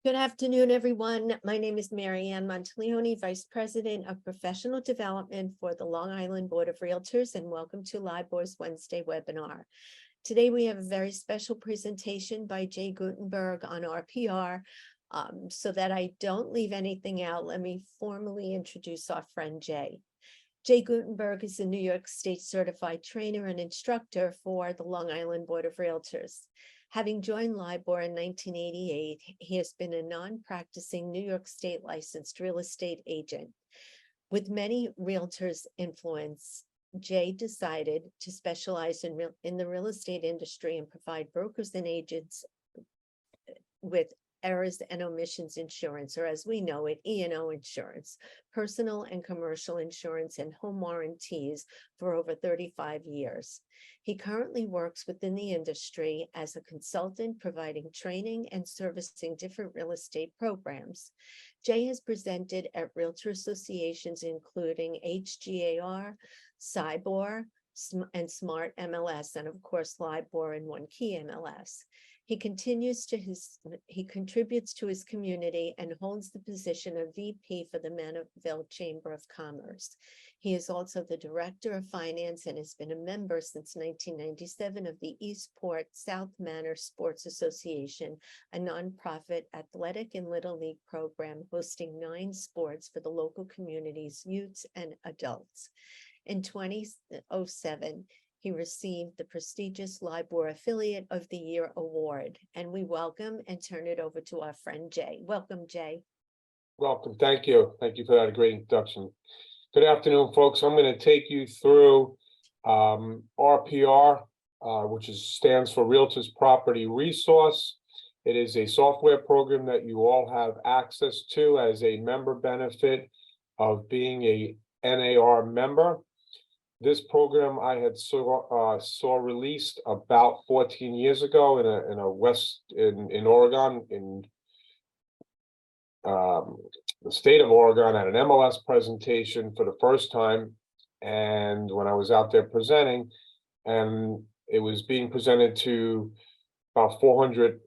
Good afternoon, everyone. My name is Mary Ann Monteleone, Vice President of Professional Development for the Long Island Board of Realtors, and welcome to LIBOR's Wednesday webinar. Today, we have a very special presentation by Jay Gutenberg on RPR. So that I don't leave anything out, let me formally introduce our friend Jay. Jay Gutenberg is a New York State certified trainer and instructor for the Long Island Board of Realtors. Having joined LIBOR in 1988, he has been a non-practicing New York State licensed real estate agent. With many realtors' influence, Jay decided to specialize in the real estate industry and provide brokers and agents with errors and omissions insurance, or as we know it, E&O insurance, personal and commercial insurance, and home warranties for over 35 years. He currently works within the industry as a consultant, providing training and servicing different real estate programs. Jay has presented at realtor associations including HGAR, CYBOR, and Smart MLS, and of course LIBOR and One Key MLS. He contributes to his community and holds the position of VP for the Manaville Chamber of Commerce. He is also the Director of Finance and has been a member since 1997 of the Eastport South Manor Sports Association, a nonprofit athletic and little league program hosting 9 sports for the local community's youths and adults. In 2007, he received the prestigious LIBOR Affiliate of the Year award, and we welcome and turn it over to our friend Jay. Welcome, Jay. Welcome. Thank you. Thank you for that great introduction. Good afternoon, folks. I'm going to take you through RPR, which stands for Realtors Property Resource. It is a software program that you all have access to as a member benefit of being a NAR member. This program I had saw released about 14 years ago in Oregon, in the state of Oregon, at an MLS presentation for the first time. And when I was out there presenting, and it was being presented to about 400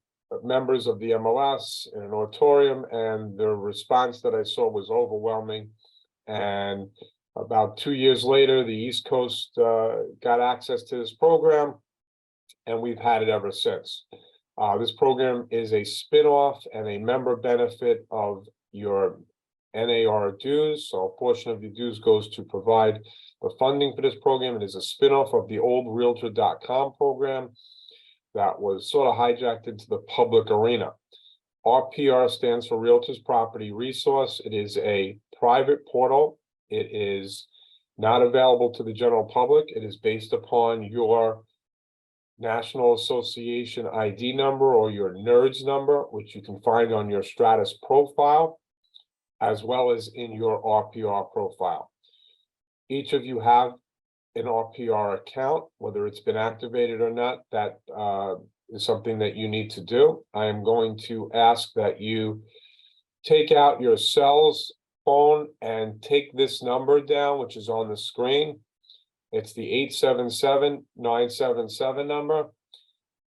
members of the MLS in an auditorium, and the response that I saw was overwhelming. And about 2 years later, the East Coast got access to this program, and we've had it ever since. This program is a spin-off and a member benefit of your NAR dues. So a portion of your dues goes to provide the funding for this program. It is a spin-off of the old Realtor.com program that was sort of hijacked into the public arena. RPR stands for Realtors Property Resource. It is a private portal. It is not available to the general public. It is based upon your National Association ID number or your NERDS number, which you can find on your Stratus profile, as well as in your RPR profile. Each of you have an RPR account, whether it's been activated or not. That is something that you need to do. I am going to ask that you take out your cell's phone and take this number down, which is on the screen. It's the 877-977 number.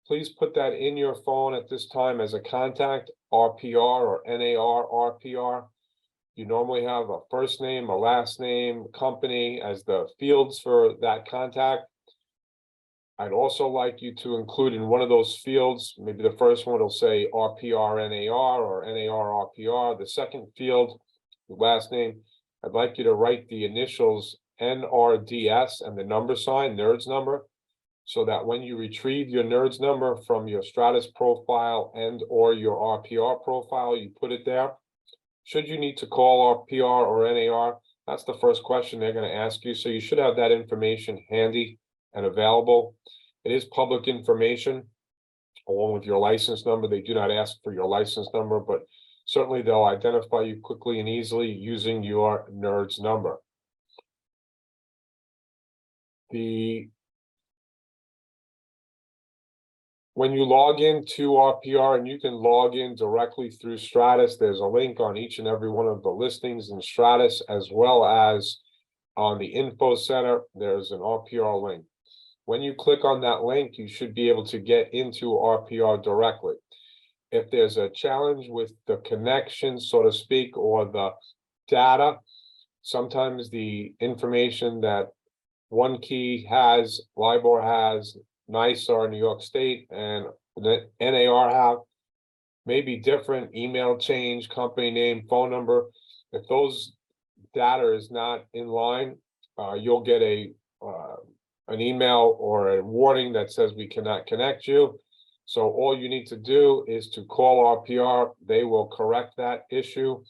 Please put that in your phone at this time as a contact, RPR or NAR RPR. You normally have a first name, a last name, company as the fields for that contact. I'd also like you to include in one of those fields, maybe the first one will say RPR NAR or NAR RPR. The second field, the last name, I'd like you to write the initials NRDS and the number sign, NERDS number, so that when you retrieve your NERDS number from your Stratus profile and or your RPR profile, you put it there. Should you need to call RPR or NAR, that's the first question they're going to ask you. So you should have that information handy and available. It is public information along with your license number. They do not ask for your license number, but certainly they'll identify you quickly and easily using your NERDS number. When you log into RPR, and you can log in directly through Stratus, there's a link on each and every one of the listings in Stratus, as well as on the info center, there's an RPR link. When you click on that link, you should be able to get into RPR directly. if there's a challenge with the connection, so to speak, or the data, sometimes the information that One Key has, LIBOR has, NYSAR, New York State, and the NAR have may be different, email change, company name, phone number. If those data is not in line, you'll get an email or a warning that says we cannot connect you. So all you need to do is to call RPR. They will correct that issue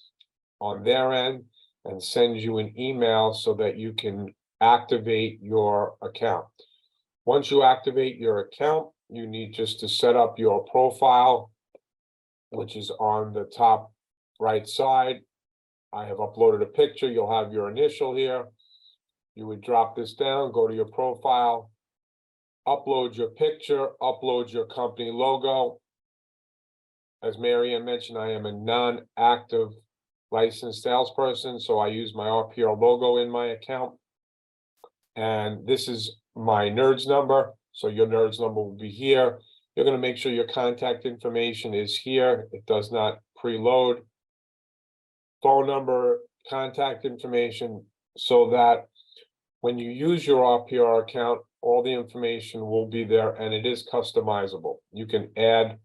on their end and send you an email so that you can activate your account. Once you activate your account, you need just to set up your profile, which is on the top right side. I have uploaded a picture. You'll have your initial here. You would drop this down, go to your profile, upload your picture, upload your company logo. As Marianne mentioned, I am a non-active licensed salesperson, so I use my RPR logo in my account. And this is my NERDS number. So your NERDS number will be here. You're going to make sure your contact information is here. It does not preload. Phone number, contact information, so that when you use your RPR account, all the information will be there and it is customizable. You can add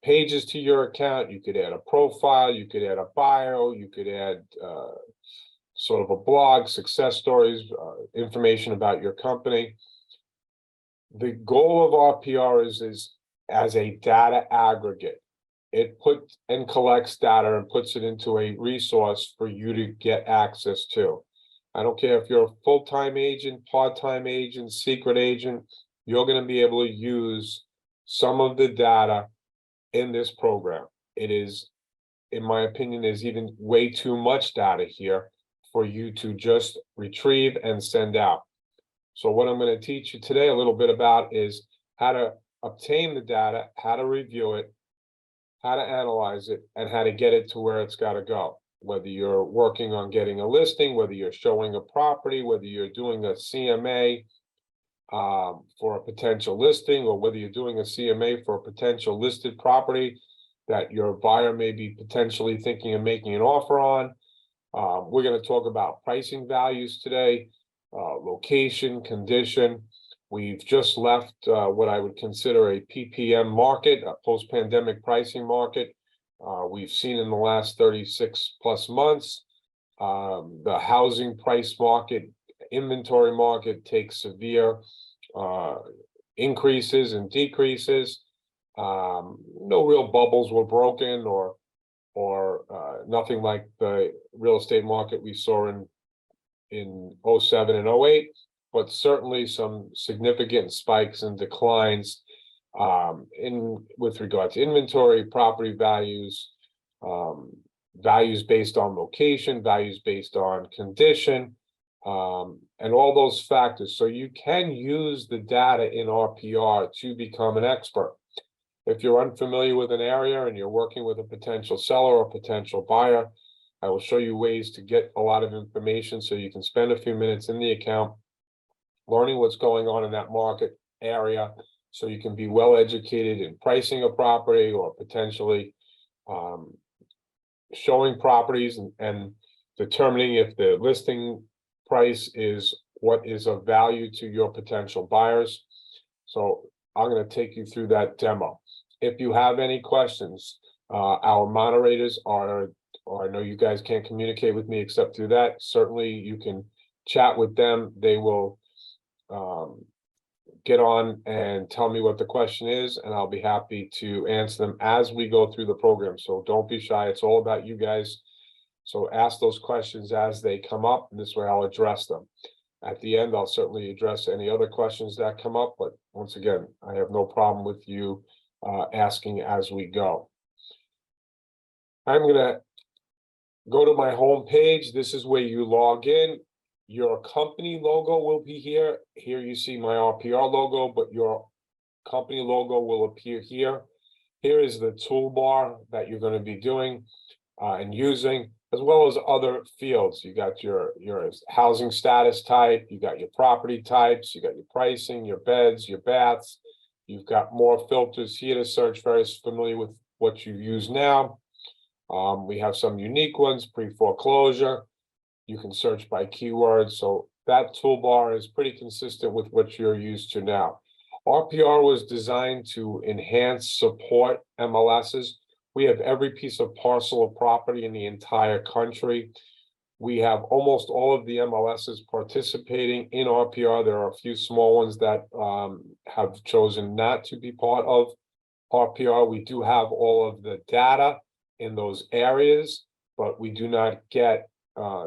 pages to your account. You could add a profile, you could add a bio, you could add sort of a blog, success stories, information about your company. The goal of RPR is as a data aggregate. It puts and collects data and puts it into a resource for you to get access to. I don't care if you're a full-time agent, part-time agent, secret agent, you're going to be able to use some of the data in this program. It is, in my opinion, there's even way too much data here for you to just retrieve and send out. So what I'm going to teach you today a little bit about is how to obtain the data, how to review it, how to analyze it, and how to get it to where it's got to go. Whether you're working on getting a listing, whether you're showing a property, whether you're doing a CMA for a potential listing, or whether you're doing a CMA for a potential listed property that your buyer may be potentially thinking of making an offer on. We're going to talk about pricing values today, location, condition. We've just left what I would consider a PPM market, a post-pandemic pricing market. We've seen in the last 36 plus months, the housing price market, inventory market takes severe increases and decreases. No real bubbles were broken or nothing like the real estate market we saw in 07 and 08, but certainly some significant spikes and declines with regard to inventory, property values, values based on location, values based on condition, and all those factors. So you can use the data in RPR to become an expert. If you're unfamiliar with an area and you're working with a potential seller or potential buyer, I will show you ways to get a lot of information so you can spend a few minutes in the account learning what's going on in that market area, so you can be well educated in pricing a property or potentially showing properties and determining if the listing price is what is of value to your potential buyers. So I'm going to take you through that demo. If you have any questions, our moderators are, or I know you guys can't communicate with me except through that. Certainly you can chat with them. They will get on and tell me what the question is, and I'll be happy to answer them as we go through the program. So don't be shy. It's all about you guys. So ask those questions as they come up, and this way I'll address them. At the end, I'll certainly address any other questions that come up, but once again, I have no problem with you asking as we go. I'm going to go to my home page. This is where you log in. Your company logo will be here. Here you see my RPR logo, but your company logo will appear here. Here is the toolbar that you're going to be doing and using, as well as other fields. You got your housing status type, you got your property types, you got your pricing, your beds, your baths, You've got more filters here to search, very familiar with what you use now. We have some unique ones, pre-foreclosure. You can search by keywords, so that toolbar is pretty consistent with what you're used to now. RPR was designed to enhance support MLSs. We have every piece of parcel of property in the entire country. We have almost all of the MLSs participating in RPR. There are a few small ones that have chosen not to be part of RPR. We do have all of the data in those areas, but we do not get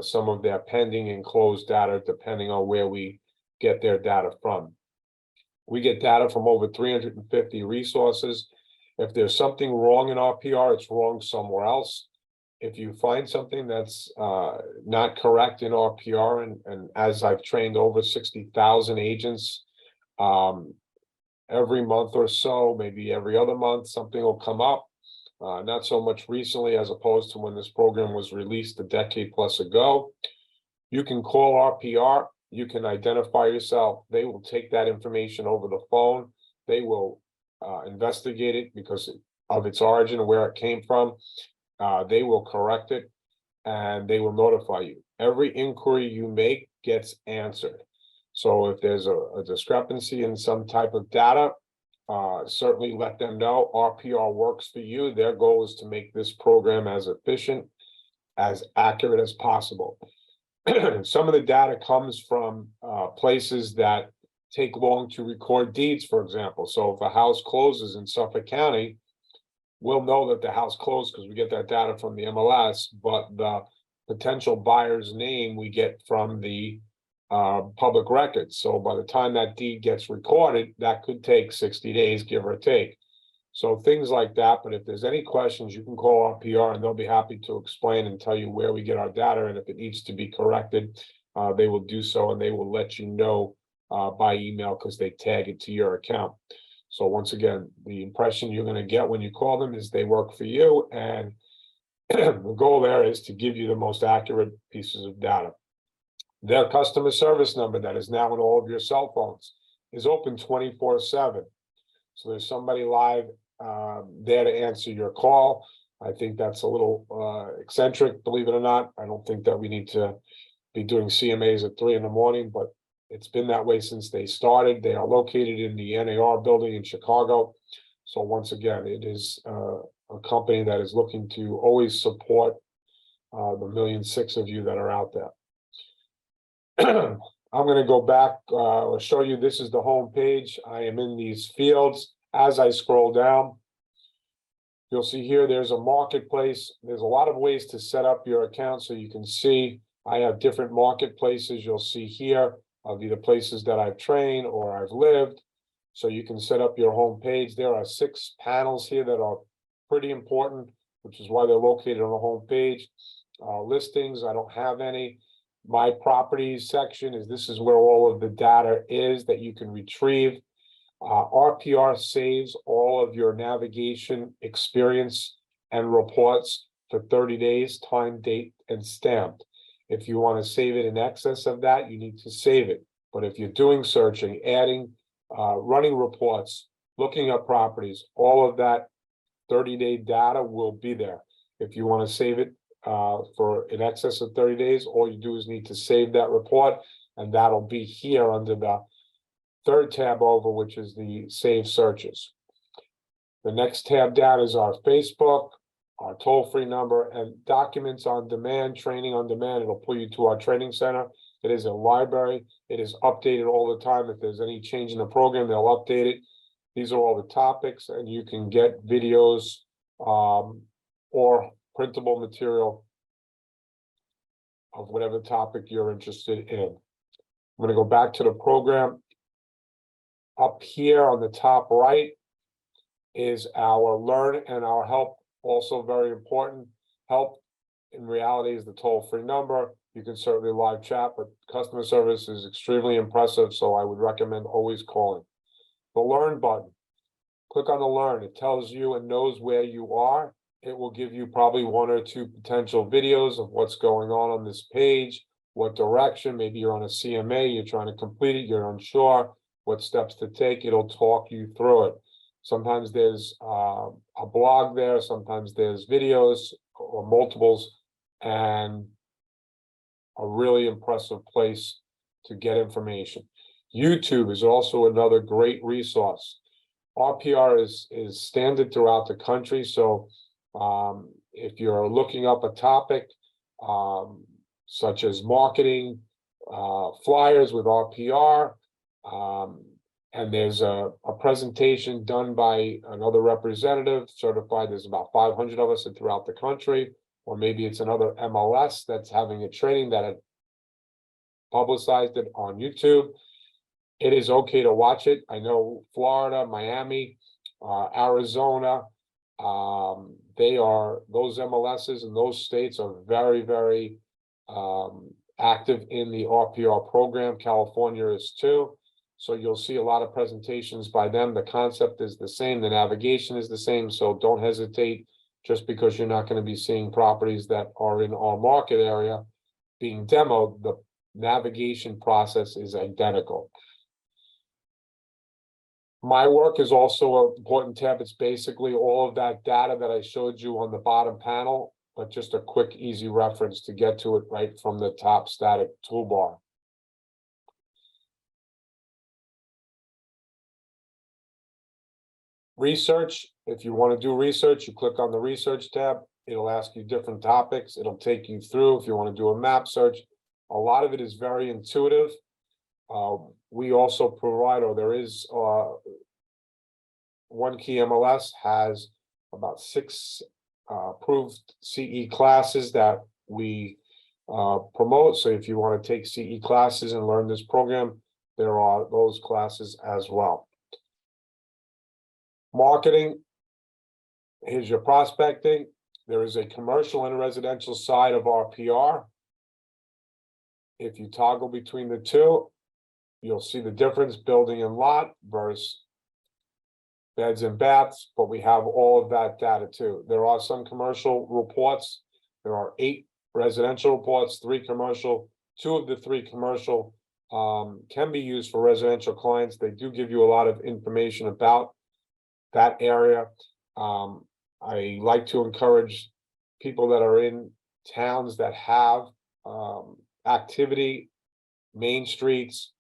some of their pending and closed data depending on where we get their data from. We get data from over 350 resources. If there's something wrong in RPR, it's wrong somewhere else. If you find something that's not correct in RPR, and as I've trained over 60,000 agents, every month or so, maybe every other month, something will come up. Not so much recently as opposed to when this program was released a decade plus ago. You can call RPR, you can identify yourself. They will take that information over the phone. They will investigate it because of its origin and where it came from. They will correct it and they will notify you. Every inquiry you make gets answered. So if there's a discrepancy in some type of data, certainly let them know RPR works for you. Their goal is to make this program as efficient, as accurate as possible. Some of the data comes from places that take long to record deeds, for example. So if a house closes in Suffolk County, we'll know that the house closed because we get that data from the MLS, but the potential buyer's name we get from the public records. So by the time that deed gets recorded, that could take 60 days, give or take. So things like that. But if there's any questions, you can call RPR and they'll be happy to explain and tell you where we get our data. And if it needs to be corrected, they will do so and they will let you know by email because they tag it to your account. So once again, the impression you're going to get when you call them is they work for you. And the goal there is to give you the most accurate pieces of data. Their customer service number that is now on all of your cell phones is open 24/7. So there's somebody live there to answer your call. I think that's a little eccentric, believe it or not. I don't think that we need to be doing CMAs at 3 in the morning, but it's been that way since they started. They are located in the NAR building in Chicago. So once again, it is a company that is looking to always support the 1.6 million of you that are out there. I'm going to go back, I'll show you, this is the home page. I am in these fields. As I scroll down, you'll see here, there's a marketplace. There's a lot of ways to set up your account. So you can see, I have different marketplaces. You'll see here of either places that I've trained or I've lived. So you can set up your home page. There are 6 panels here that are pretty important, which is why they're located on the home page. Listings, I don't have any. My properties section is, this is where all of the data is that you can retrieve. RPR saves all of your navigation experience and reports for 30 days, time, date, and stamped. If you want to save it in excess of that, you need to save it. But if you're doing searching, adding, running reports, looking at properties, all of that 30-day data will be there. If you want to save it for in excess of 30 days, all you do is need to save that report, and that'll be here under the 3rd tab over, which is the save searches. The next tab down is our Facebook, our toll-free number, and documents on demand, training on demand. It'll pull you to our training center. It is a library. It is updated all the time. If there's any change in the program, they'll update it. These are all the topics, and you can get videos or printable material of whatever topic you're interested in. I'm going to go back to the program. Up here on the top right is our learn and our help, also very important. Help in reality is the toll-free number. You can certainly live chat, but customer service is extremely impressive, so I would recommend always calling. The learn button, click on the learn. It tells you and knows where you are. It will give you probably 1 or 2 potential videos of what's going on this page, what direction. Maybe you're on a CMA, you're trying to complete it, you're unsure. what steps to take. It'll talk you through it. Sometimes there's a blog there, sometimes there's videos or multiples, and a really impressive place to get information. YouTube is also another great resource. RPR is standard throughout the country, so if you're looking up a topic such as marketing flyers with RPR, and there's a presentation done by another representative certified. There's about 500 of us throughout the country, or maybe it's another MLS that's having a training that had publicized it on YouTube. It is okay to watch it. I know Florida, Miami, Arizona, those MLSs and those states are very, very active in the RPR program. California is too. So you'll see a lot of presentations by them. The concept is the same. The navigation is the same. So don't hesitate just because you're not going to be seeing properties that are in our market area being demoed. The navigation process is identical. My work is also an important tab. It's basically all of that data that I showed you on the bottom panel, but just a quick, easy reference to get to it right from the top static toolbar. Research, if you want to do research, you click on the research tab. It'll ask you different topics. It'll take you through. If you want to do a map search, a lot of it is very intuitive. We also provide, or there is one key MLS has about 6 approved CE classes that we promote. So if you want to take CE classes and learn this program, there are those classes as well. Marketing, here's your prospecting. There is a commercial and residential side of RPR. If you toggle between the two, you'll see the difference, building and lot versus beds and baths, but we have all of that data too. There are some commercial reports. There are 8 residential reports, 3 commercial. 2 of the 3 commercial can be used for residential clients. They do give you a lot of information about that area. I like to encourage people that are in towns that have activity, main streets,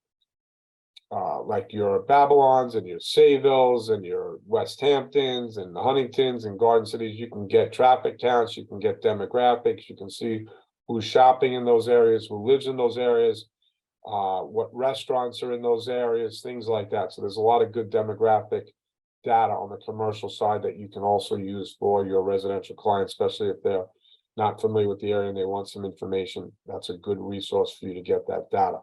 like your Babylons and your Sayvilles and your West Hamptons and the Huntingtons and Garden Cities. You can get traffic counts, you can get demographics, you can see who's shopping in those areas, who lives in those areas, what restaurants are in those areas, things like that. So there's a lot of good demographic data on the commercial side that you can also use for your residential clients, especially if they're not familiar with the area and they want some information. That's a good resource for you to get that data.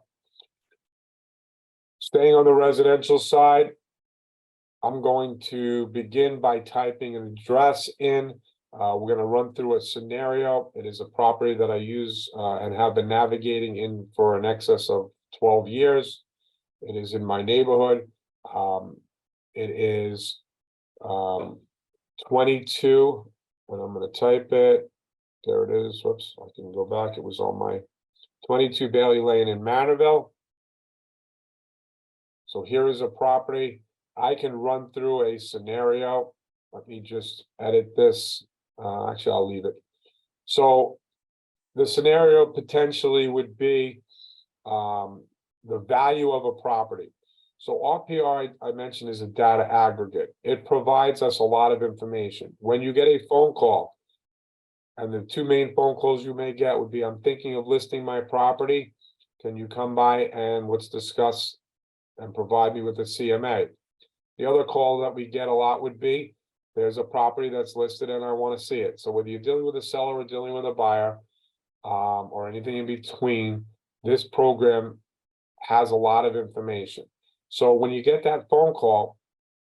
Staying on the residential side, I'm going to begin by typing an address in. We're going to run through a scenario. It is a property that I use and have been navigating in for an excess of 12 years. It is in my neighborhood. It is 22, and I'm going to type it. There it is. Whoops, I can go back. It was on my 22 Bailey Lane in Manorville. So here is a property. I can run through a scenario. Let me just edit this. Actually, I'll leave it. So the scenario potentially would be the value of a property. So RPR, I mentioned, is a data aggregate. It provides us a lot of information. When you get a phone call, and the 2 main phone calls you may get would be, I'm thinking of listing my property. Can you come by and let's discuss and provide me with a CMA? The other call that we get a lot would be, there's a property that's listed and I want to see it. So whether you're dealing with a seller or dealing with a buyer, or anything in between, this program has a lot of information. So when you get that phone call,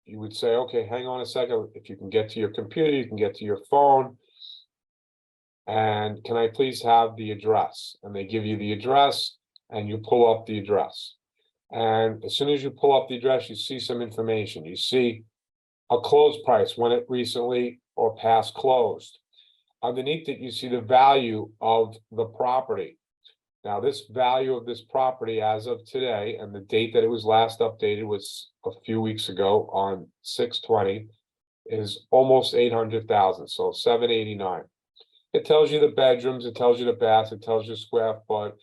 you would say, okay, hang on a second. If you can get to your computer, you can get to your phone. And can I please have the address? And they give you the address and you pull up the address. And as soon as you pull up the address, you see some information. You see a close price, when it recently or past closed. Underneath it, you see the value of the property. Now, this value of this property as of today, and the date that it was last updated was a few weeks ago on 6/20, is almost 800,000, so 789. It tells you the bedrooms, it tells you the baths, it tells you square foot.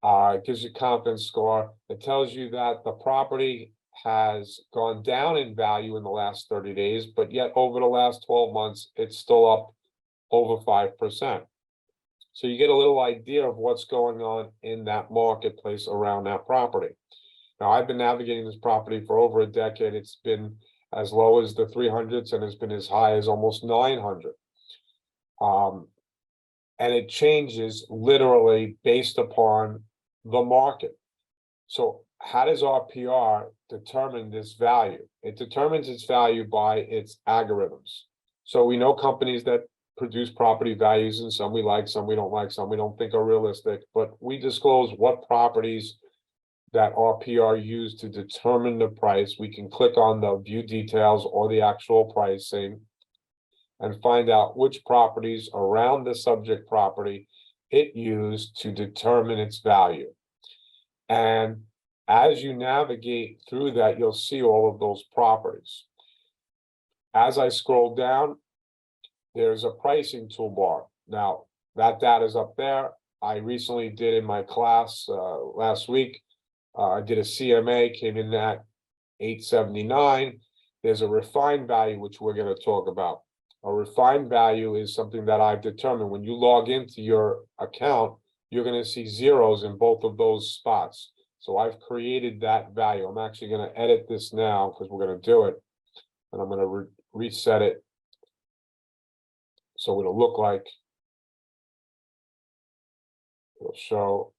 It gives you confidence score. It tells you that the property has gone down in value in the last 30 days, but yet over the last 12 months, it's still up over 5%. So you get a little idea of what's going on in that marketplace around that property. Now, I've been navigating this property for over a decade. It's been as low as the 300s and has been as high as almost 900. And it changes literally based upon the market. So how does RPR determine this value? It determines its value by its algorithms. So we know companies that produce property values, and some we like, some we don't like, some we don't think are realistic, but we disclose what properties that RPR used to determine the price. We can click on the view details or the actual pricing and find out which properties around the subject property it used to determine its value. And as you navigate through that, you'll see all of those properties. As I scroll down, there's a pricing toolbar. Now, that data is up there. I recently did in my class last week. I did a CMA, came in at 879. There's a refined value, which we're going to talk about. A refined value is something that I've determined. When you log into your account, you're going to see zeros in both of those spots. So I've created that value. I'm actually going to edit this now because we're going to do it. And I'm going to reset it. So it'll look like it'll show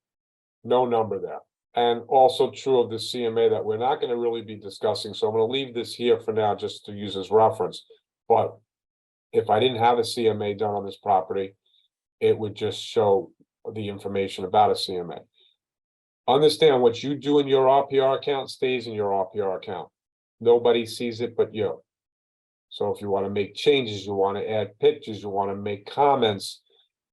no number there. And also true of the CMA that we're not going to really be discussing. So I'm going to leave this here for now just to use as reference. But if I didn't have a CMA done on this property, it would just show the information about a CMA. Understand what you do in your RPR account stays in your RPR account. Nobody sees it but you. So if you want to make changes, you want to add pictures, you want to make comments,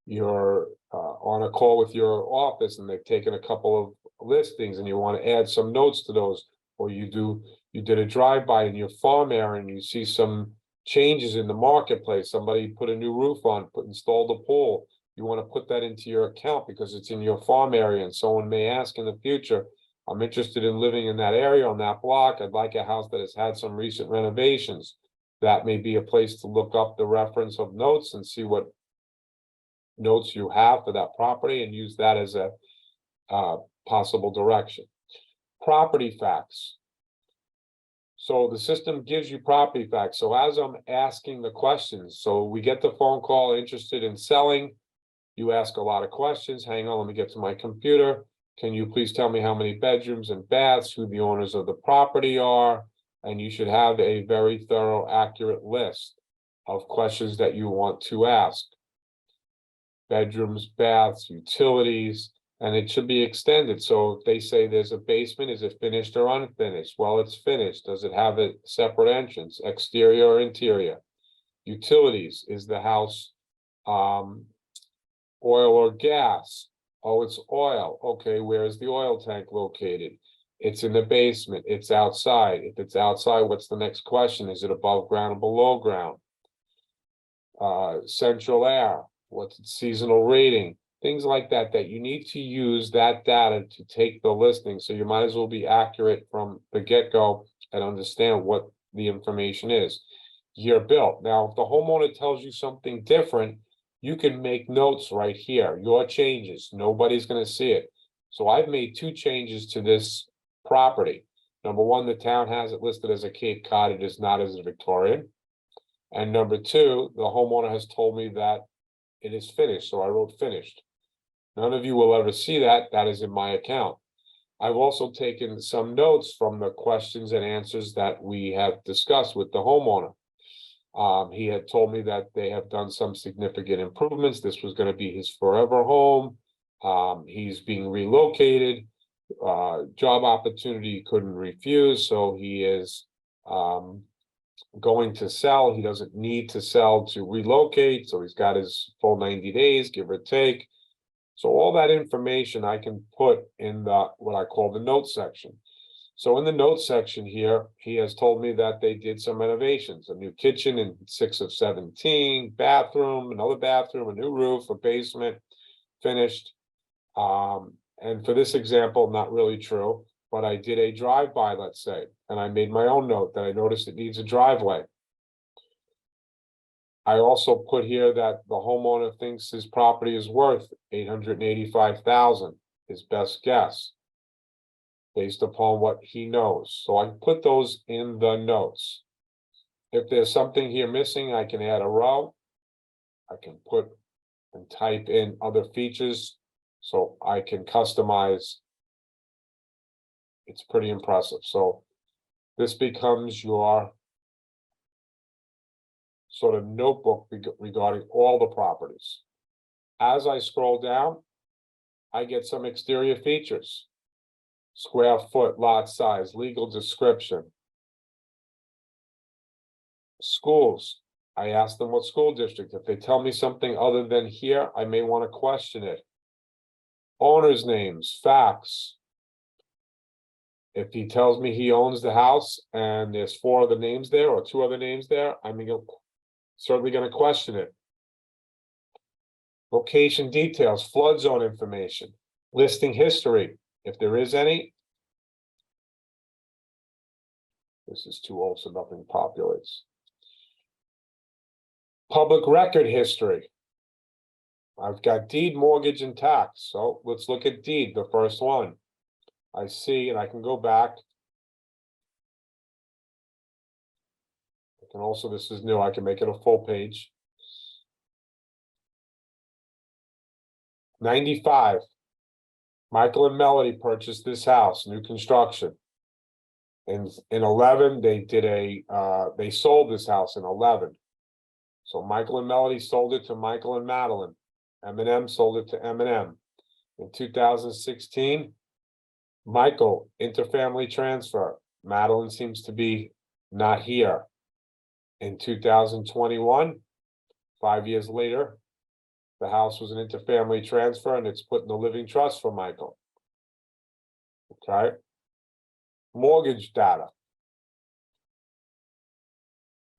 you're on a call with your office and they've taken a couple of listings and you want to add some notes to those, or you did a drive-by in your farm area and you see some changes in the marketplace. Somebody put a new roof on, installed a pool. You want to put that into your account because it's in your farm area, and someone may ask in the future, I'm interested in living in that area on that block. I'd like a house that has had some recent renovations. That may be a place to look up the reference of notes and see what notes you have for that property and use that as a possible direction. Property facts. So the system gives you property facts. So as I'm asking the questions, so we get the phone call interested in selling. You ask a lot of questions. Hang on, let me get to my computer. Can you please tell me how many bedrooms and baths, who the owners of the property are? And you should have a very thorough, accurate list of questions that you want to ask. Bedrooms, baths, utilities, and it should be extended. So if they say there's a basement, is it finished or unfinished? Well, it's finished. Does it have a separate entrance, exterior or interior? Utilities, is the house oil or gas? Oh, it's oil. Okay, where is the oil tank located? It's in the basement. It's outside. If it's outside, what's the next question? Is it above ground or below ground? Central air. What's its seasonal rating? Things like that, that you need to use that data to take the listing. So you might as well be accurate from the get-go and understand what the information is. Year built. Now, if the homeowner tells you something different, you can make notes right here, your changes. Nobody's going to see it. So I've made 2 changes to this property. Number 1, the town has it listed as a Cape Cod. It is not as a Victorian. And number 2, the homeowner has told me that it is finished. So I wrote finished. None of you will ever see that. That is in my account. I've also taken some notes from the questions and answers that we have discussed with the homeowner. He had told me that they have done some significant improvements. This was going to be his forever home. He's being relocated. Job opportunity he couldn't refuse. So he is going to sell. He doesn't need to sell to relocate. So he's got his full 90 days, give or take. So all that information I can put in the, what I call the notes section. So in the notes section here, he has told me that they did some renovations, a new kitchen in 6 of 17, bathroom, another bathroom, a new roof, a basement finished. And for this example, not really true, but I did a drive-by, let's say, and I made my own note that I noticed it needs a driveway. I also put here that the homeowner thinks his property is worth $885,000, his best guess, based upon what he knows. So I put those in the notes. If there's something here missing, I can add a row. I can put and type in other features so I can customize. It's pretty impressive. So this becomes your sort of notebook regarding all the properties. As I scroll down, I get some exterior features. Square foot, lot size, legal description. Schools, I ask them what school district. If they tell me something other than here, I may want to question it. Owners' names, facts. If he tells me he owns the house and there's 4 other names there or 2 other names there, I'm certainly going to question it. Location details, flood zone information, listing history, if there is any. This is too old, so nothing populates. Public record history. I've got deed, mortgage, and tax. So let's look at deed, the first one. I see, and I can go back. I can also, this is new, I can make it a full page. 95. Michael and Melody purchased this house, new construction. In 11, they did they sold this house in 11. So Michael and Melody sold it to Michael and Madeline. M&M sold it to M&M. In 2016, Michael, interfamily transfer. Madeline seems to be not here. In 2021, 5 years later, the house was an interfamily transfer and it's put in the living trust for Michael. Okay. Mortgage data.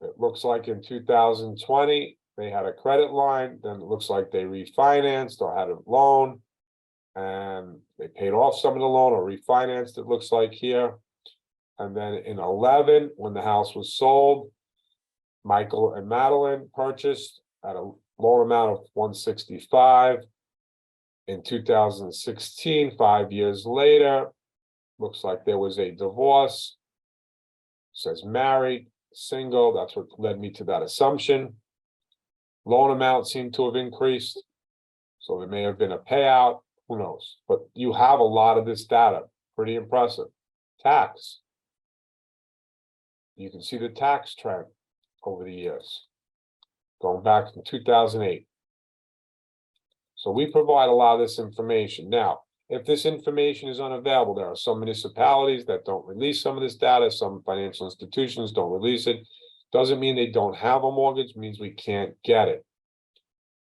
It looks like in 2020, they had a credit line, then it looks like they refinanced or had a loan, and they paid off some of the loan or refinanced, it looks like here. And then in 11, when the house was sold, Michael and Madeline purchased at a loan amount of $165. In 2016, 5 years later, looks like there was a divorce. It says married, single, that's what led me to that assumption. Loan amount seemed to have increased, so there may have been a payout, who knows? But you have a lot of this data, pretty impressive. Tax. You can see the tax trend over the years, going back to 2008. So we provide a lot of this information. Now, if this information is unavailable, there are some municipalities that don't release some of this data, some financial institutions don't release it. Doesn't mean they don't have a mortgage, means we can't get it.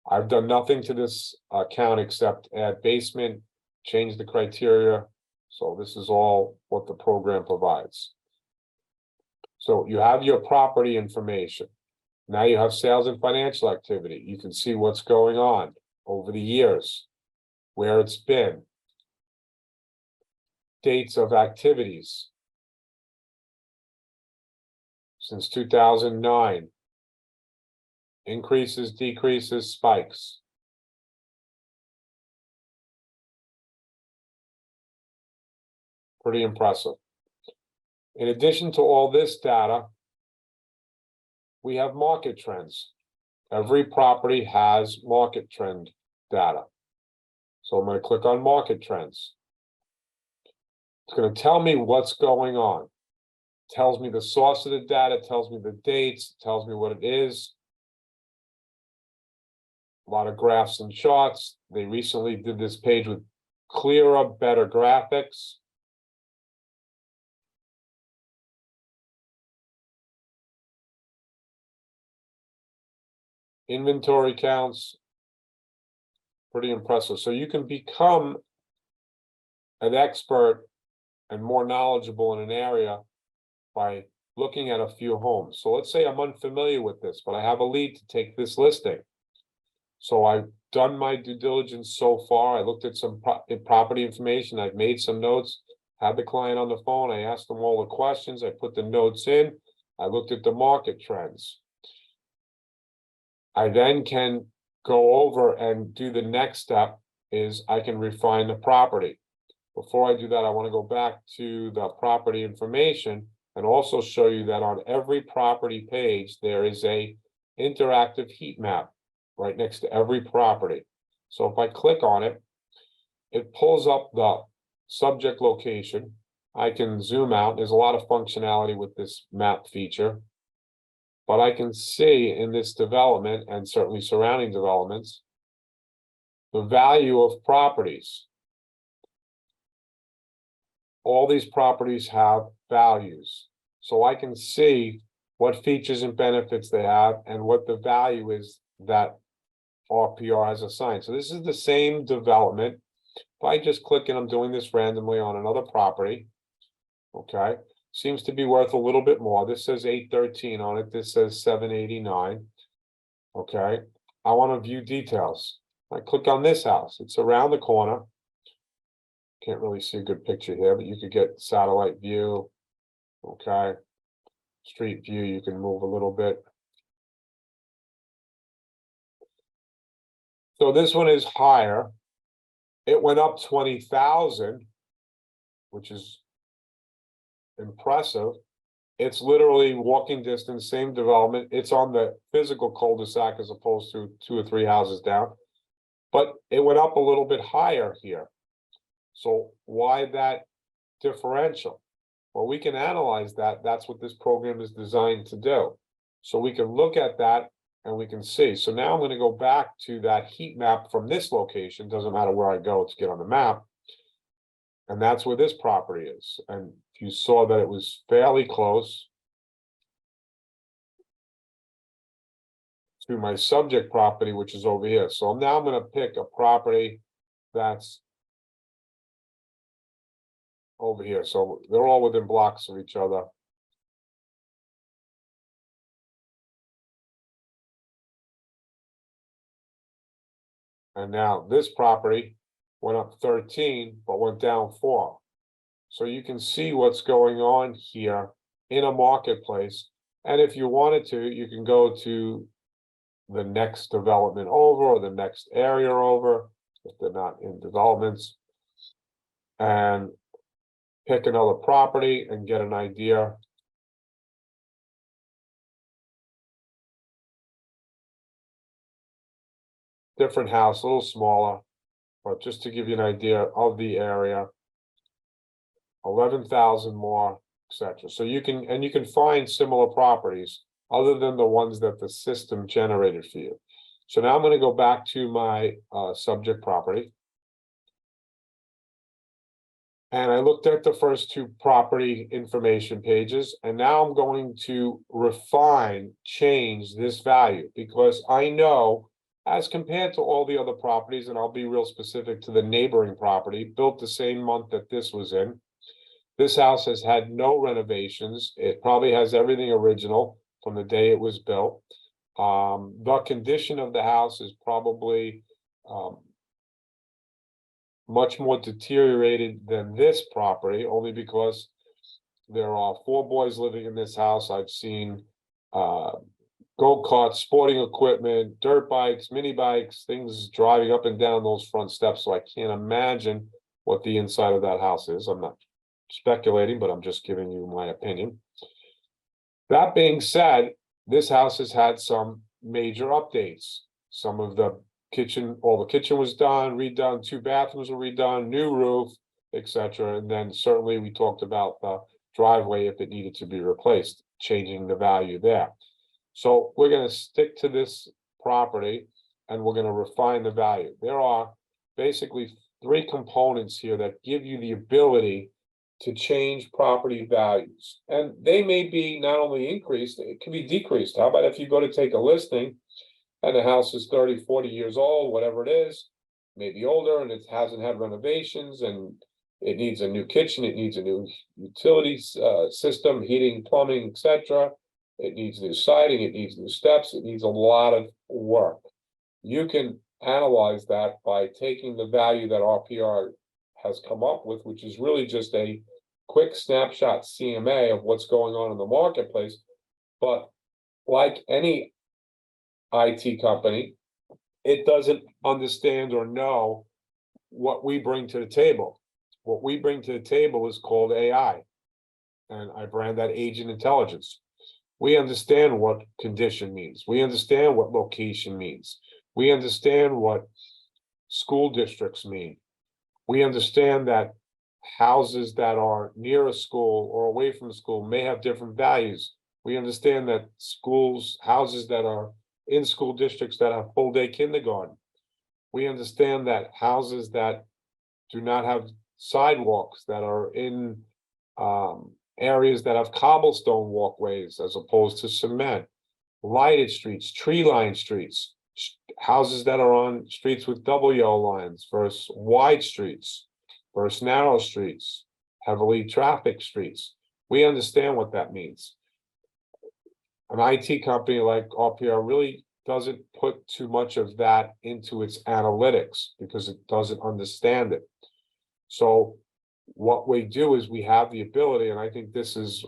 I've done nothing to this account except add basement, change the criteria. So this is all what the program provides. So you have your property information. Now you have sales and financial activity. You can see what's going on over the years, where it's been, dates of activities since 2009, increases, decreases, spikes. Pretty impressive. In addition to all this data, we have market trends. Every property has market trend data. So I'm going to click on market trends. It's going to tell me what's going on. It tells me the source of the data, tells me the dates, tells me what it is. A lot of graphs and charts. They recently did this page with clearer, better graphics. Inventory counts. Pretty impressive. So you can become an expert and more knowledgeable in an area by looking at a few homes. So let's say I'm unfamiliar with this, but I have a lead to take this listing. So I've done my due diligence so far. I looked at some property information. I've made some notes, had the client on the phone. I asked them all the questions. I put the notes in. I looked at the market trends. I then can go over and do the next step is I can refine the property. Before I do that, I want to go back to the property information and also show you that on every property page, there is a interactive heat map right next to every property. So if I click on it, it pulls up the subject location. I can zoom out. There's a lot of functionality with this map feature. But I can see in this development and certainly surrounding developments, the value of properties. All these properties have values. So I can see what features and benefits they have and what the value is that RPR has assigned. So this is the same development. If I just click and I'm doing this randomly on another property, okay, seems to be worth a little bit more. This says 813 on it. This says 789. Okay, I want to view details. I click on this house. It's around the corner. Can't really see a good picture here, but you could get satellite view. Okay, street view, you can move a little bit. So this one is higher. It went up 20,000, which is impressive. It's literally walking distance, same development. It's on the physical cul-de-sac as opposed to 2 or 3 houses down. But it went up a little bit higher here. So why that differential? Well, we can analyze that. That's what this program is designed to do. So we can look at that and we can see. So now I'm going to go back to that heat map from this location. Doesn't matter where I go to get on the map. And that's where this property is. And you saw that it was fairly close to my subject property, which is over here. So now I'm going to pick a property that's over here. So they're all within blocks of each other. And now this property went up 13, but went down 4. So you can see what's going on here in a marketplace. And if you wanted to, you can go to the next development over or the next area over, if they're not in developments, and pick another property and get an idea. Different house, a little smaller, but just to give you an idea of the area, 11,000 more, etc. So you can find similar properties other than the ones that the system generated for you. So now I'm going to go back to my subject property. And I looked at the first 2 property information pages, and now I'm going to change this value, because I know as compared to all the other properties, and I'll be real specific to the neighboring property, built the same month that this was in. This house has had no renovations. It probably has everything original from the day it was built. The condition of the house is probably much more deteriorated than this property, only because there are 4 boys living in this house. I've seen go-karts, sporting equipment, dirt bikes, mini bikes, things driving up and down those front steps. So I can't imagine what the inside of that house is. I'm not speculating, but I'm just giving you my opinion. That being said, this house has had some major updates. Some of the kitchen, all the kitchen was done, redone, 2 bathrooms were redone, new roof, etc. And then certainly we talked about the driveway if it needed to be replaced, changing the value there. So we're going to stick to this property and we're going to refine the value. There are basically 3 components here that give you the ability to change property values. And they may be not only increased, it can be decreased. How about if you go to take a listing and the house is 30, 40 years old, whatever it is, maybe older and it hasn't had renovations and it needs a new kitchen, it needs a new utilities system, heating, plumbing, etc. It needs new siding, it needs new steps, it needs a lot of work. You can analyze that by taking the value that RPR has come up with, which is really just a quick snapshot CMA of what's going on in the marketplace. But like any IT company, it doesn't understand or know what we bring to the table. What we bring to the table is called AI, and I brand that agent intelligence. We understand what condition means. We understand what location means. We understand what school districts mean. We understand that houses that are near a school or away from a school may have different values. We understand that houses that are in school districts that have full day kindergarten. We understand that houses that do not have sidewalks, that are in areas that have cobblestone walkways as opposed to cement, lighted streets, tree-lined streets, houses that are on streets with double yellow lines versus wide streets versus narrow streets, heavily trafficked streets. We understand what that means. An IT company like RPR really doesn't put too much of that into its analytics because it doesn't understand it. So what we do is we have the ability, and I think this is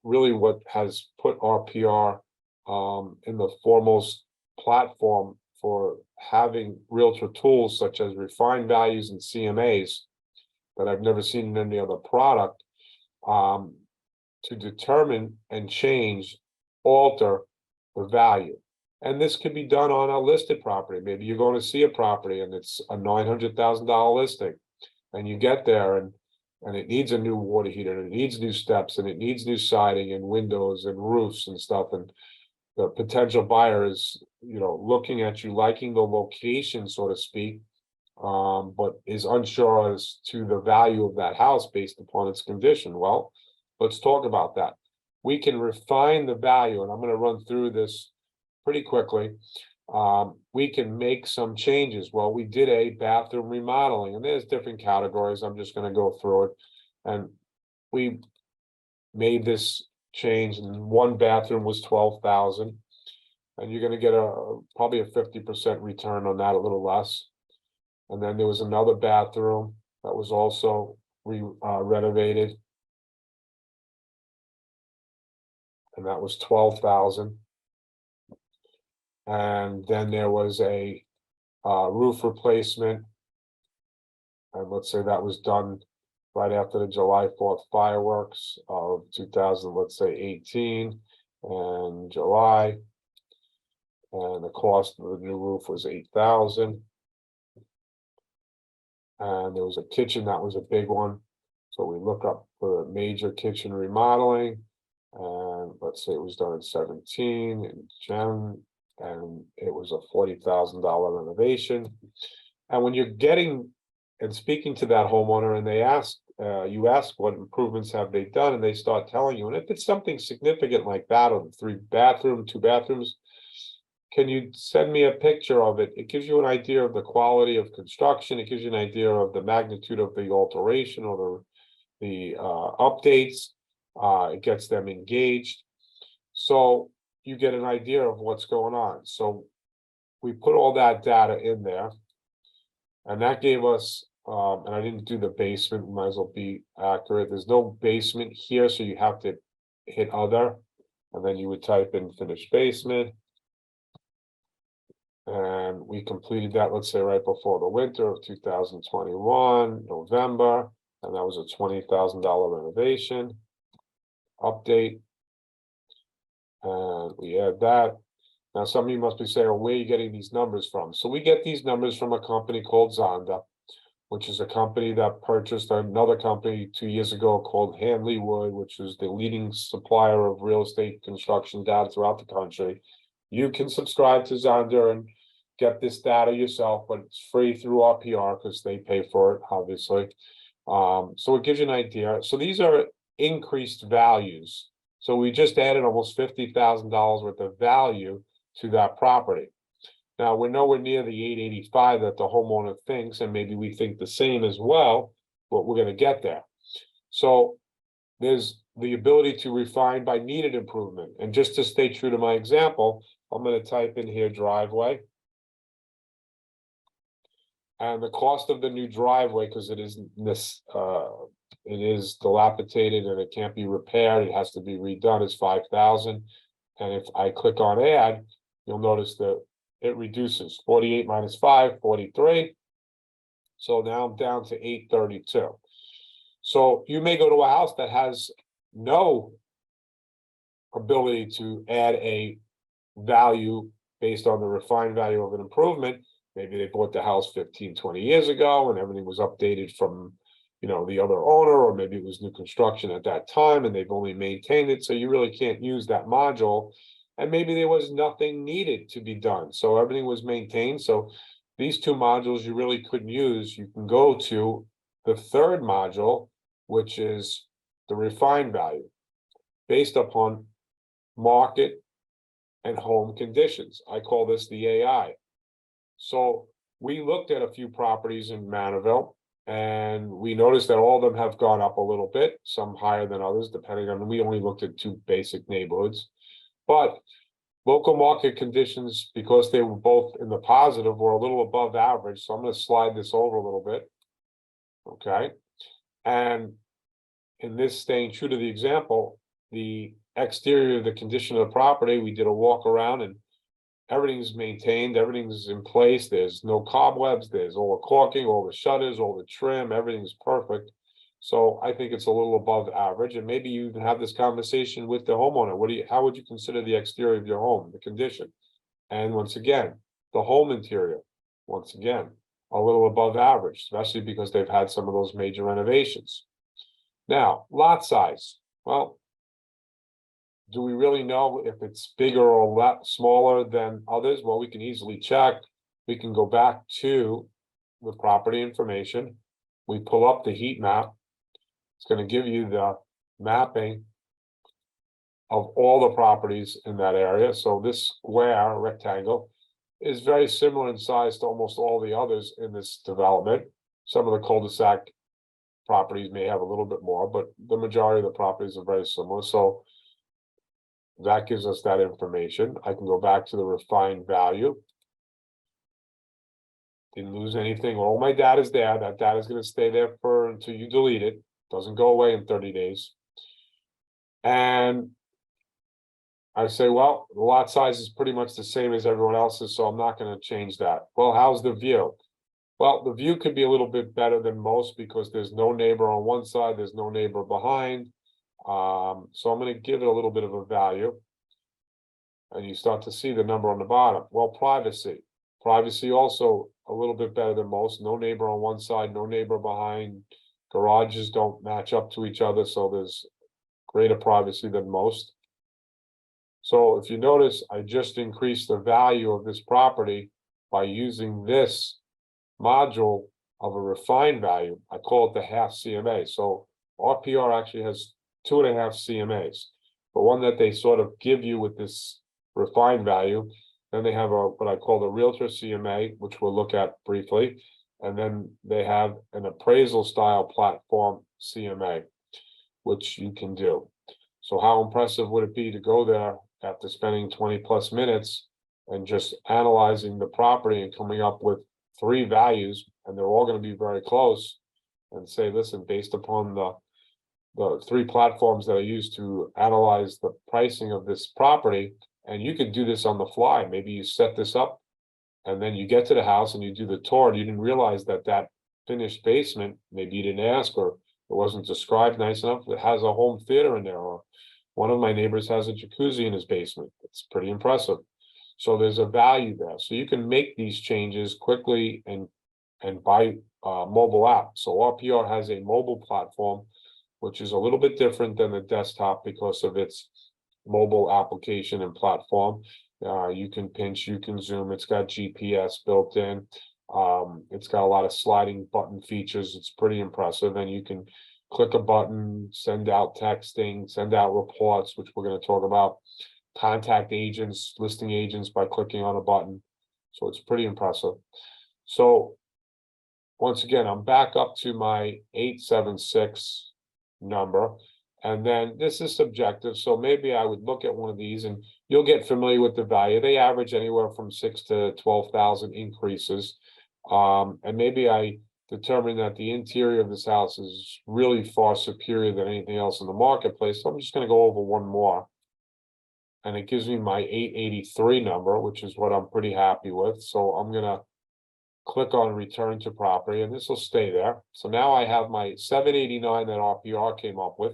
really what has put RPR in the foremost platform for having realtor tools such as refined values and CMAs that I've never seen in any other product, to determine and change, alter the value. And this can be done on a listed property. Maybe you're going to see a property and it's a $900,000 listing, and you get there and it needs a new water heater, and it needs new steps, and it needs new siding and windows and roofs and stuff. And the potential buyer is, looking at you, liking the location, so to speak, but is unsure as to the value of that house based upon its condition. Well, let's talk about that. We can refine the value, and I'm going to run through this pretty quickly. We can make some changes. Well, we did a bathroom remodeling, and there's different categories. I'm just going to go through it. And we made this change, and one bathroom was $12,000, and you're going to get probably a 50% return on that, a little less. And then there was another bathroom that was also renovated, and that was $12,000. And then there was a roof replacement, and let's say that was done right after the July 4th fireworks of 2018 and July, and the cost of the new roof was $8,000. And there was a kitchen that was a big one, so we look up for a major kitchen remodeling, and let's say it was done in 17 in Jan, and it was a $40,000 renovation. And when you're getting and speaking to that homeowner, and they ask, you ask what improvements have they done, and they start telling you, and if it's something significant like that, or 2 bathrooms, can you send me a picture of it? It gives you an idea of the quality of construction. It gives you an idea of the magnitude of the alteration or the updates. It gets them engaged. So you get an idea of what's going on. So we put all that data in there, and that gave us, and I didn't do the basement, might as well be accurate. There's no basement here, so you have to hit other, and then you would type in finished basement. And we completed that, let's say, right before the winter of 2021, November, and that was a $20,000 renovation update. And we add that. Now, some of you must be saying, well, where are you getting these numbers from? So we get these numbers from a company called Zonda, which is a company that purchased another company 2 years ago called Hanley Wood, which is the leading supplier of real estate construction data throughout the country. You can subscribe to Zonda and get this data yourself, but it's free through RPR because they pay for it, obviously. So it gives you an idea. So these are increased values. So we just added almost $50,000 worth of value to that property. Now, we're nowhere near the 885 that the homeowner thinks, and maybe we think the same as well, but we're gonna get there. So there's the ability to refine by needed improvement. And just to stay true to my example, I'm gonna type in here driveway. And the cost of the new driveway, because it is dilapidated and it can't be repaired, it has to be redone, is 5,000. And if I click on add, you'll notice that it reduces 48 minus 5, 43. So now I'm down to 832. So you may go to a house that has no ability to add a value based on the refined value of an improvement. Maybe they bought the house 15, 20 years ago and everything was updated from, the other owner, or maybe it was new construction at that time and they've only maintained it. So you really can't use that module. And maybe there was nothing needed to be done. So everything was maintained. So these two modules you really couldn't use. You can go to the third module, which is the refined value based upon market and home conditions. I call this the AI. So we looked at a few properties in Manorville and we noticed that all of them have gone up a little bit, some higher than others, depending on, we only looked at two basic neighborhoods. But local market conditions, because they were both in the positive, were a little above average. So I'm going to slide this over a little bit. Okay. And in this, staying true to the example, the exterior of the condition of the property, we did a walk around and everything's maintained, everything's in place, there's no cobwebs, there's all the caulking, all the shutters, all the trim, everything's perfect. So I think it's a little above average, and maybe you can have this conversation with the homeowner. How would you consider the exterior of your home, the condition? And once again, the home interior, once again, a little above average, especially because they've had some of those major renovations. Now, lot size. Well, do we really know if it's bigger or smaller than others? Well, we can easily check. We can go back to the property information. We pull up the heat map. It's going to give you the mapping of all the properties in that area. So this square rectangle is very similar in size to almost all the others in this development. Some of the cul-de-sac properties may have a little bit more, but the majority of the properties are very similar. So that gives us that information. I can go back to the refined value. Didn't lose anything. All my data is there. That data is going to stay there until you delete it. Doesn't go away in 30 days. And I say, well, the lot size is pretty much the same as everyone else's, so I'm not going to change that. Well, how's the view? Well, the view could be a little bit better than most because there's no neighbor on one side, there's no neighbor behind. So I'm going to give it a little bit of a value. And you start to see the number on the bottom. Well, privacy. Privacy also a little bit better than most. No neighbor on one side, no neighbor behind. Garages don't match up to each other, so there's greater privacy than most. So if you notice, I just increased the value of this property by using this module of a refined value. I call it the half CMA. So RPR actually has 2.5 CMAs, but one that they sort of give you with this refined value. Then they have what I call the realtor CMA, which we'll look at briefly. And then they have an appraisal style platform CMA, which you can do. So how impressive would it be to go there after spending 20+ minutes and just analyzing the property and coming up with 3 values, and they're all going to be very close, and say, listen, based upon the 3 platforms that I use to analyze the pricing of this property, and you could do this on the fly. Maybe you set this up and then you get to the house and you do the tour and you didn't realize that finished basement, maybe you didn't ask or it wasn't described nice enough. It has a home theater in there, or one of my neighbors has a jacuzzi in his basement. It's pretty impressive. So there's a value there. So you can make these changes quickly and by mobile app. So RPR has a mobile platform, which is a little bit different than the desktop because of its mobile application and platform. You can pinch, you can zoom. It's got GPS built in. It's got a lot of sliding button features. It's pretty impressive, and you can click a button, send out texting, send out reports, which we're going to talk about, contact agents, listing agents by clicking on a button. So it's pretty impressive. So once again, I'm back up to my 876 number. And then this is subjective, so maybe I would look at one of these and you'll get familiar with the value. They average anywhere from 6 to 12,000 increases. And maybe I determine that the interior of this house is really far superior than anything else in the marketplace. So I'm just going to go over one more. And it gives me my 883 number, which is what I'm pretty happy with. So I'm going to click on return to property, and this will stay there. So now I have my 789 that RPR came up with.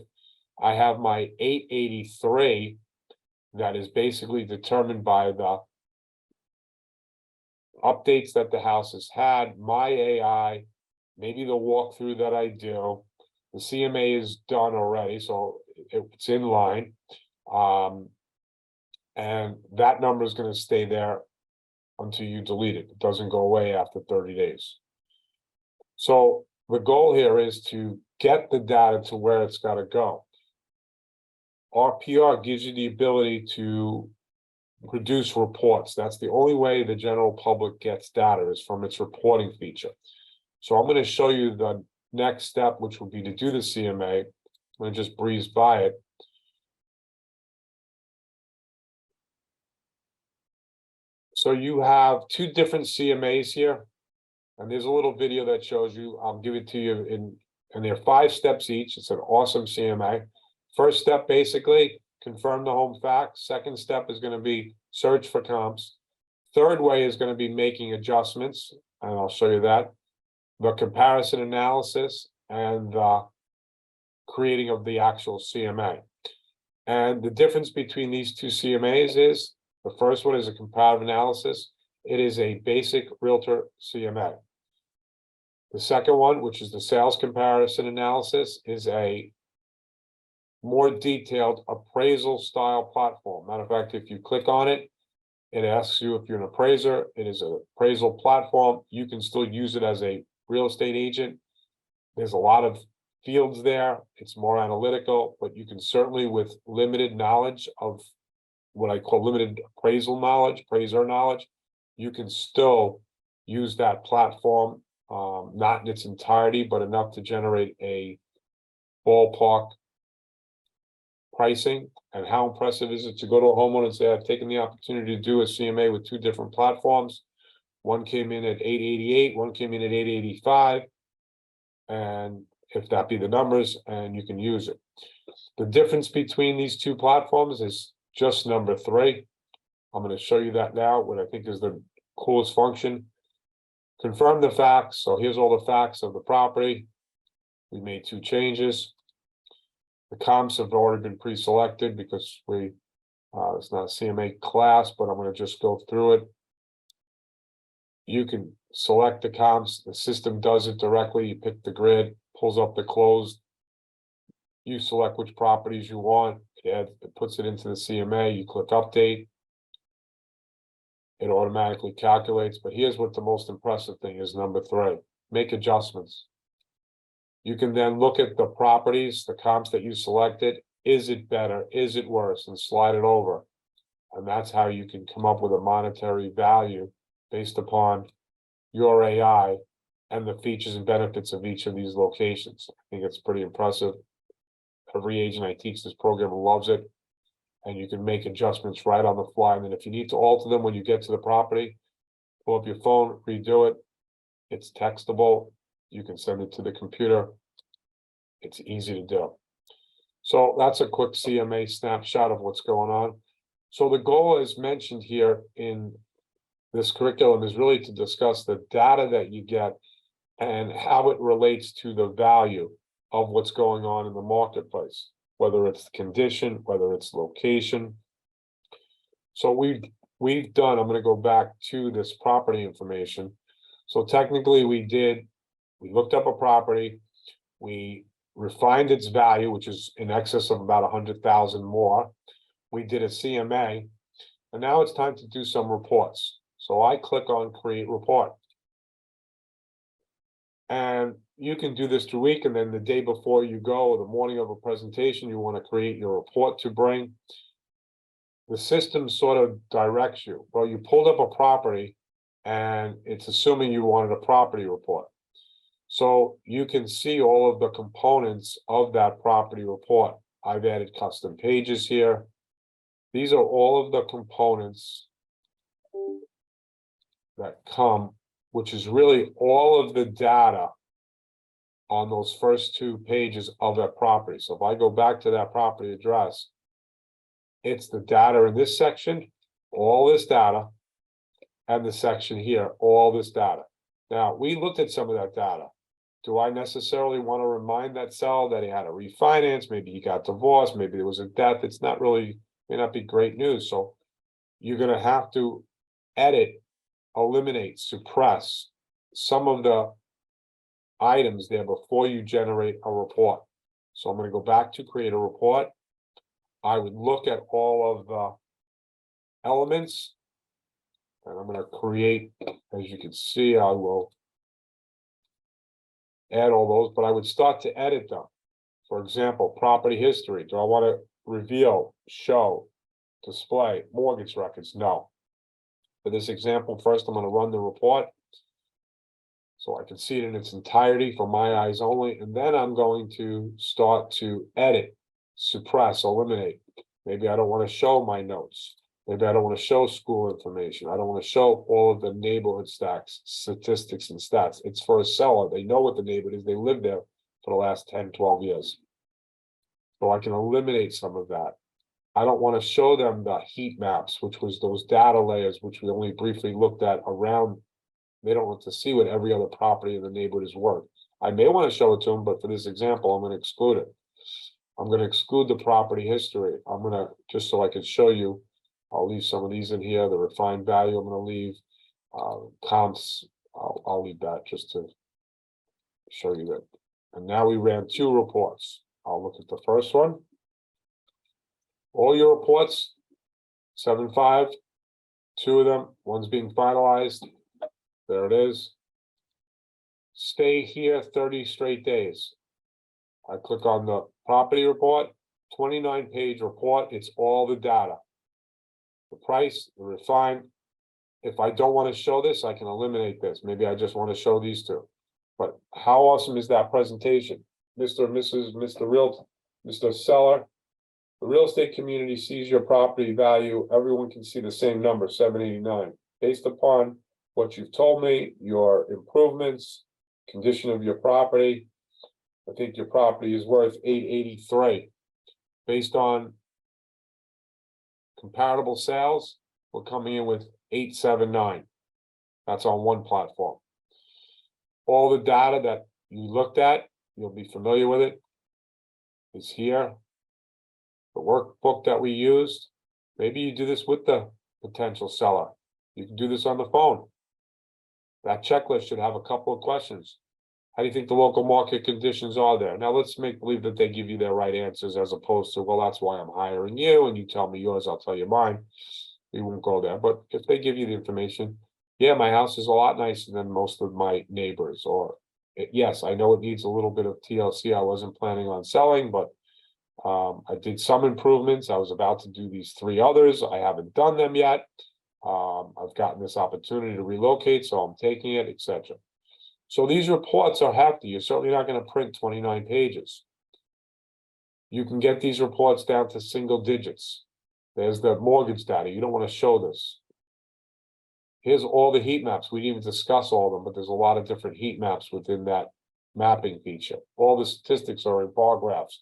I have my 883 that is basically determined by the updates that the house has had, my AI, maybe the walkthrough that I do. The CMA is done already, so it's in line. And that number is going to stay there until you delete it. It doesn't go away after 30 days. So the goal here is to get the data to where it's got to go. RPR gives you the ability to produce reports. That's the only way the general public gets data, is from its reporting feature. So I'm going to show you the next step, which will be to do the CMA. I'm going to just breeze by it. So you have two different CMAs here, and there's a little video that shows you. I'll give it to you and there are 5 steps each. It's an awesome CMA. First step, basically, confirm the home facts. Second step is going to be search for comps. Third way is going to be making adjustments, and I'll show you that. The comparison analysis and the creating of the actual CMA. And the difference between these two CMAs is, the first one is a comparative analysis. It is a basic realtor CMA. The second one, which is the sales comparison analysis, is a more detailed appraisal style platform. Matter of fact, if you click on it, it asks you if you're an appraiser. It is an appraisal platform. You can still use it as a real estate agent. There's a lot of fields there. It's more analytical, but you can certainly, with limited knowledge of what I call limited appraisal knowledge, appraiser knowledge, you can still use that platform, not in its entirety, but enough to generate a ballpark pricing. And how impressive is it to go to a homeowner and say, I've taken the opportunity to do a CMA with 2 different platforms. One came in at 888, one came in at 885. And if that be the numbers, and you can use it. The difference between these 2 platforms is just number 3. I'm going to show you that now, what I think is the coolest function. Confirm the facts. So here's all the facts of the property. We made 2 changes. The comps have already been pre-selected because it's not a CMA class, but I'm going to just go through it. You can select the comps. The system does it directly. You pick the grid, pulls up the closed. You select which properties you want. It puts it into the CMA. You click update. It automatically calculates. But here's what the most impressive thing is, number 3. Make adjustments. You can then look at the properties, the comps that you selected. Is it better? Is it worse? And slide it over. And that's how you can come up with a monetary value based upon your AI and the features and benefits of each of these locations. I think it's pretty impressive. Every agent I teach this program loves it. And you can make adjustments right on the fly. And then if you need to alter them when you get to the property, pull up your phone, redo it. It's textable. You can send it to the computer. It's easy to do. So that's a quick CMA snapshot of what's going on. So the goal, as mentioned here in this curriculum, is really to discuss the data that you get and how it relates to the value of what's going on in the marketplace, whether it's condition, whether it's location. So we've done, I'm going to go back to this property information. So technically we looked up a property, we refined its value, which is in excess of about 100,000 more. We did a CMA, and now it's time to do some reports. So I click on create report. And you can do this through week, and then the day before you go, or the morning of a presentation, you want to create your report to bring. The system sort of directs you. Well, you pulled up a property. and it's assuming you wanted a property report. So you can see all of the components of that property report. I've added custom pages here. These are all of the components that come, which is really all of the data on those first 2 pages of that property. So if I go back to that property address, it's the data in this section, all this data, and the section here, all this data. Now, we looked at some of that data. Do I necessarily want to remind that seller that he had a refinance? Maybe he got divorced, maybe there was a death. It's not really, may not be great news. So you're going to have to edit, eliminate, suppress some of the items there before you generate a report. So I'm going to go back to create a report. I would look at all of the elements, and I'm going to create, as you can see, I will add all those, but I would start to edit them. For example, property history. Do I want to reveal, show, display mortgage records? No. For this example, first I'm going to run the report so I can see it in its entirety for my eyes only, and then I'm going to start to edit, suppress, eliminate. Maybe I don't want to show my notes. Maybe I don't want to show school information. I don't want to show all of the neighborhood statistics and stats. It's for a seller. They know what the neighborhood is. They lived there for the last 10, 12 years. So I can eliminate some of that. I don't want to show them the heat maps, which was those data layers, which we only briefly looked at around. They don't want to see what every other property in the neighborhood is worth. I may want to show it to them, but for this example, I'm going to exclude it. I'm going to exclude the property history. I'm going to, just so I can show you, I'll leave some of these in here. The refined value I'm going to leave. Comps, I'll leave that just to show you that. And now we ran 2 reports. I'll look at the first one. All your reports, 7.5, 2 of them, one's being finalized. There it is. Stay here 30 straight days. I click on the property report, 29-page report. It's all the data. The price, the refine. If I don't want to show this, I can eliminate this. Maybe I just want to show these 2. But how awesome is that presentation? Mr. and Mrs., Mr. Realtor, Mr. Seller, the real estate community sees your property value. Everyone can see the same number, 789. Based upon what you've told me, your improvements, condition of your property, I think your property is worth 883. Based on comparable sales, we're coming in with 879. That's on one platform. All the data that you looked at, you'll be familiar with it, is here. The workbook that we used, maybe you do this with the potential seller. You can do this on the phone. That checklist should have a couple of questions. How do you think the local market conditions are there? Now let's make believe that they give you their right answers as opposed to, well, that's why I'm hiring you and you tell me yours, I'll tell you mine. We won't go there, but if they give you the information, yeah, my house is a lot nicer than most of my neighbors, or yes, I know it needs a little bit of TLC. I wasn't planning on selling, but I did some improvements. I was about to do these 3 others. I haven't done them yet. I've gotten this opportunity to relocate, so I'm taking it, etc. So these reports are hefty. You're certainly not going to print 29 pages. You can get these reports down to single digits. There's the mortgage data. You don't want to show this. Here's all the heat maps. We didn't even discuss all of them, but there's a lot of different heat maps within that mapping feature. All the statistics are in bar graphs.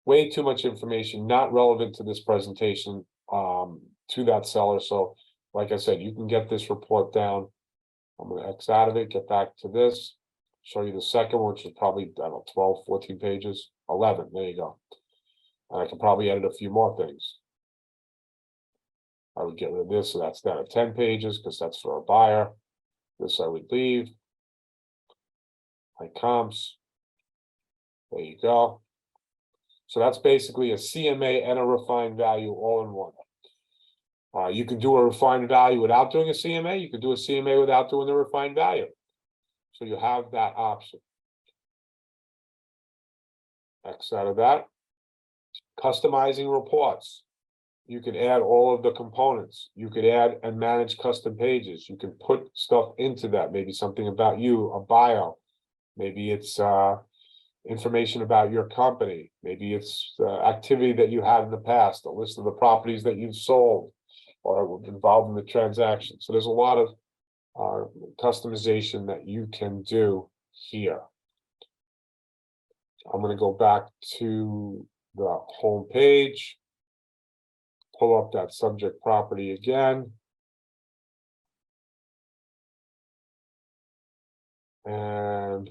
Way too much information, not relevant to this presentation, to that seller. So like I said, you can get this report down. I'm going to X out of it, get back to this, show you the second one, which is probably, I don't know, 12, 14 pages, 11, there you go. And I can probably edit a few more things. I would get rid of this, so that's down to 10 pages, because that's for a buyer. This I would leave. My comps. There you go. So that's basically a CMA and a refined value all in one. You can do a refined value without doing a CMA. You can do a CMA without doing the refined value. So you have that option. X out of that. Customizing reports. you could add all of the components. You could add and manage custom pages. You can put stuff into that, maybe something about you, a bio. Maybe it's information about your company. Maybe it's activity that you had in the past, a list of the properties that you've sold or were involved in the transaction. So there's a lot of customization that you can do here. I'm going to go back to the home page, pull up that subject property again. And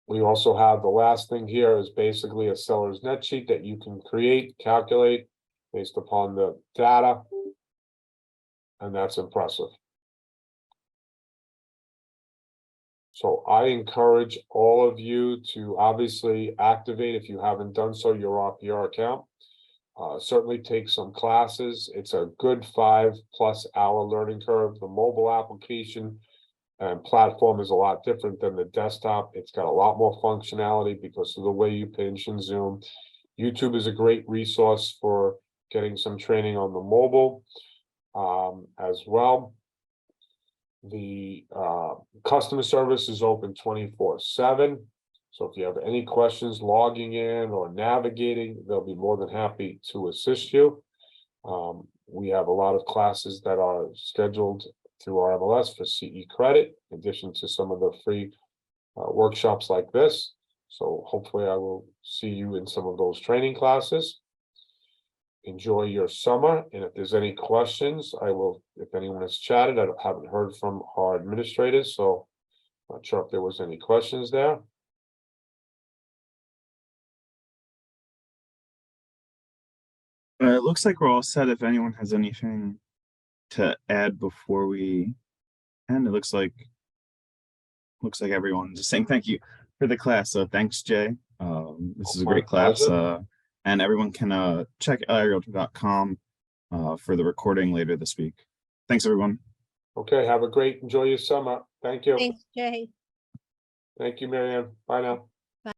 we also have the last thing here is basically a seller's net sheet that you can create, calculate based upon the data. And that's impressive. So I encourage all of you to obviously activate, if you haven't done so, your RPR account. Certainly take some classes. It's a good 5+ hour learning curve. The mobile application and platform is a lot different than the desktop. It's got a lot more functionality because of the way you pinch and zoom. YouTube is a great resource for getting some training on the mobile as well. The customer service is open 24/7. So if you have any questions logging in or navigating, they'll be more than happy to assist you. We have a lot of classes that are scheduled through our MLS for CE credit, in addition to some of the free workshops like this. So hopefully I will see you in some of those training classes. Enjoy your summer, and if there's any questions, I will, if anyone has chatted, I haven't heard from our administrators, so I'm not sure if there was any questions there. It looks like we're all set. If anyone has anything to add before we end, it looks like everyone's just saying thank you for the class. So thanks, Jay. This is a My great class. pleasure. And everyone can check lirealtor.com for the recording later this week. Thanks, everyone. Okay, have a great, enjoy your summer. Thank you. Thanks, Jay. Thank you, Marianne. Bye now.